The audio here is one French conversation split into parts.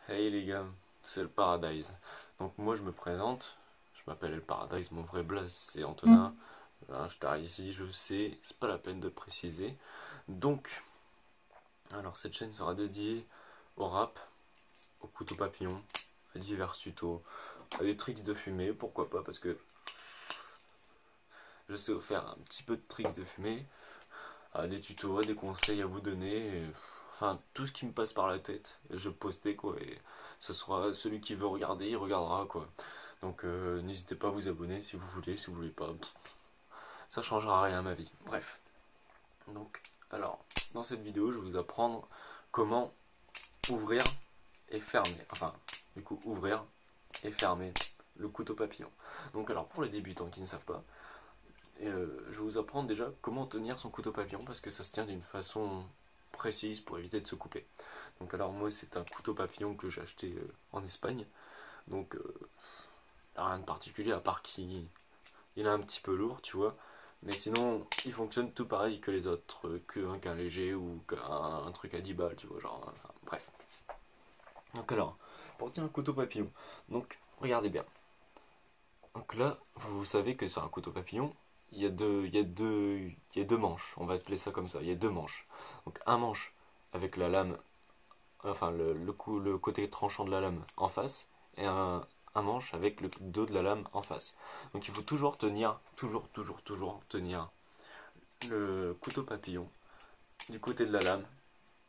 Hey les gars, c'est le Paradise. Donc moi je me présente, je m'appelle le Paradise, mon vrai blaze c'est Antonin. Je t'arrive ici, je sais, c'est pas la peine de préciser. Donc, alors cette chaîne sera dédiée au rap, au couteau papillon, à divers tutos, à des tricks de fumée, pourquoi pas, parce que je sais faire un petit peu de tricks de fumée, à des tutos, à des conseils à vous donner, enfin tout ce qui me passe par la tête, je posterai quoi, et ce sera celui qui veut regarder, il regardera quoi. Donc n'hésitez pas à vous abonner si vous voulez, si vous voulez pas, ça changera rien à ma vie. Bref, donc alors dans cette vidéo je vais vous apprendre comment ouvrir et fermer, enfin du coup ouvrir et fermer le couteau papillon. Donc alors pour les débutants qui ne savent pas, je vais vous apprendre déjà comment tenir son couteau papillon parce que ça se tient d'une façon précise pour éviter de se couper. Donc alors moi c'est un couteau papillon que j'ai acheté en Espagne. Donc rien de particulier à part qu'il est un petit peu lourd, tu vois. Mais sinon il fonctionne tout pareil que les autres, qu'un léger ou qu'un truc à 10 balles, tu vois. Genre, enfin, bref. Donc alors, pour tenir un couteau papillon, donc regardez bien. Donc là, vous savez que sur un couteau papillon, il y a deux manches, on va appeler ça comme ça, il y a deux manches. Donc un manche avec la lame, enfin le côté tranchant de la lame en face, et un manche avec le dos de la lame en face. Donc il faut toujours tenir, toujours tenir le couteau papillon du côté de la lame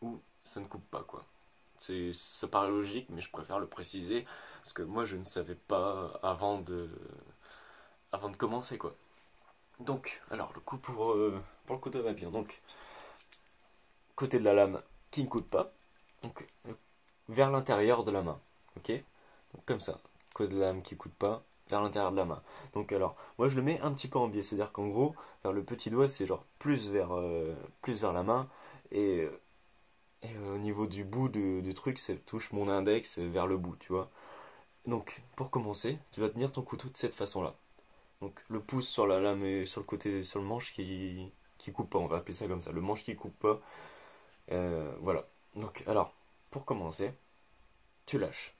où ça ne coupe pas quoi. Ça paraît logique, mais je préfère le préciser parce que moi je ne savais pas avant de commencer quoi. Donc, alors le coup pour le couteau papillon. Donc, côté de la lame qui ne coupe pas, donc vers l'intérieur de la main. Ok. Donc, comme ça. Côté de la lame qui ne coupe pas, vers l'intérieur de la main. Donc, alors, moi je le mets un petit peu en biais. C'est-à-dire qu'en gros, vers le petit doigt, c'est genre plus vers la main. Et au niveau du bout du truc, ça touche mon index vers le bout, tu vois. Donc, pour commencer, tu vas tenir ton couteau de cette façon-là. Donc le pouce sur la lame et sur le côté, sur le manche qui coupe pas, on va appeler ça comme ça, le manche qui coupe pas. Voilà. Donc alors, pour commencer, tu lâches.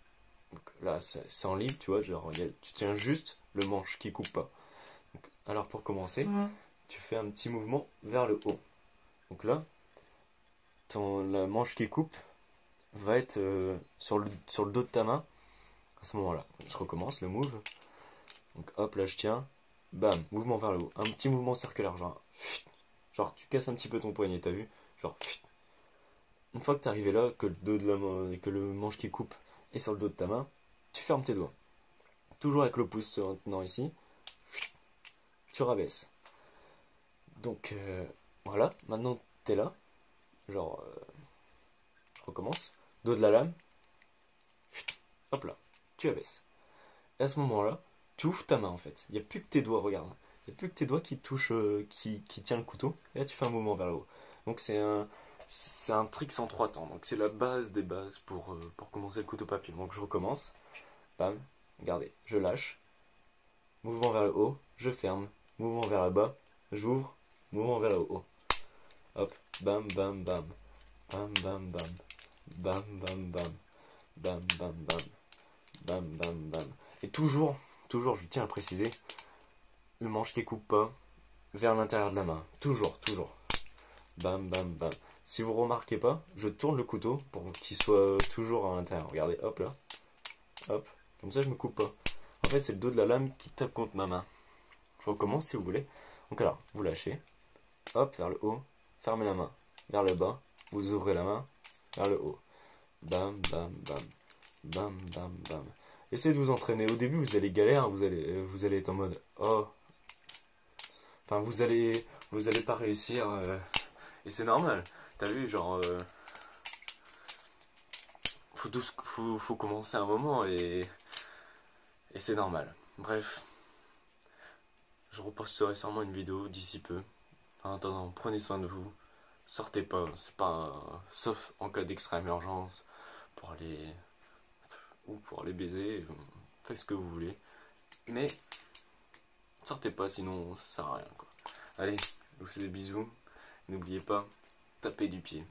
Donc là, c'est en libre, tu vois, genre tu tiens juste le manche qui coupe pas. Donc, alors pour commencer, tu fais un petit mouvement vers le haut. Donc là, la manche qui coupe va être sur le dos de ta main à ce moment-là. Je recommence le move. Donc hop, là je tiens, bam, mouvement vers le haut. Un petit mouvement circulaire, genre tu casses un petit peu ton poignet, t'as vu? Genre, une fois que t'es arrivé là, que le dos de la main, que le manche qui coupe est sur le dos de ta main, tu fermes tes doigts. Toujours avec le pouce en tenant ici, tu rabaisses. Donc voilà, maintenant t'es là, genre, je recommence, dos de la lame, hop là, tu abaisses. Et à ce moment-là, tu ouvres ta main en fait. Il n'y a plus que tes doigts, regarde. Il n'y a plus que tes doigts qui touchent, qui tient le couteau. Et là, tu fais un mouvement vers le haut. Donc c'est un trick en trois temps. Donc c'est la base des bases pour commencer le couteau papillon. Donc je recommence. Bam. Regardez. Je lâche. Mouvement vers le haut. Je ferme. Mouvement vers le bas. J'ouvre. Mouvement vers le haut. Hop. Bam, bam, bam. Bam, bam, bam. Bam, bam, bam. Bam, bam, bam. Bam, bam, bam. Et toujours, je tiens à préciser, le manche qui coupe pas vers l'intérieur de la main. Toujours. Bam, bam, bam. Si vous remarquez pas, je tourne le couteau pour qu'il soit toujours à l'intérieur. Regardez, hop là. Hop. Comme ça, je me coupe pas. En fait, c'est le dos de la lame qui tape contre ma main. Je recommence si vous voulez. Donc alors, vous lâchez. Hop, vers le haut. Fermez la main. Vers le bas. Vous ouvrez la main. Vers le haut. Bam, bam, bam. Bam, bam, bam. Essayez de vous entraîner. Au début, vous allez galérer. Vous allez être en mode, oh. Enfin, vous allez pas réussir. Et c'est normal. T'as vu, genre, faut commencer à un moment et c'est normal. Bref, je reposterai sûrement une vidéo d'ici peu. En attendant, prenez soin de vous. Sortez pas, c'est pas sauf en cas d'extrême urgence pour aller ou pour aller baiser. Faites ce que vous voulez. Mais sortez pas, sinon ça sert à rien quoi. Allez, je vous fais des bisous. N'oubliez pas, tapez du pied.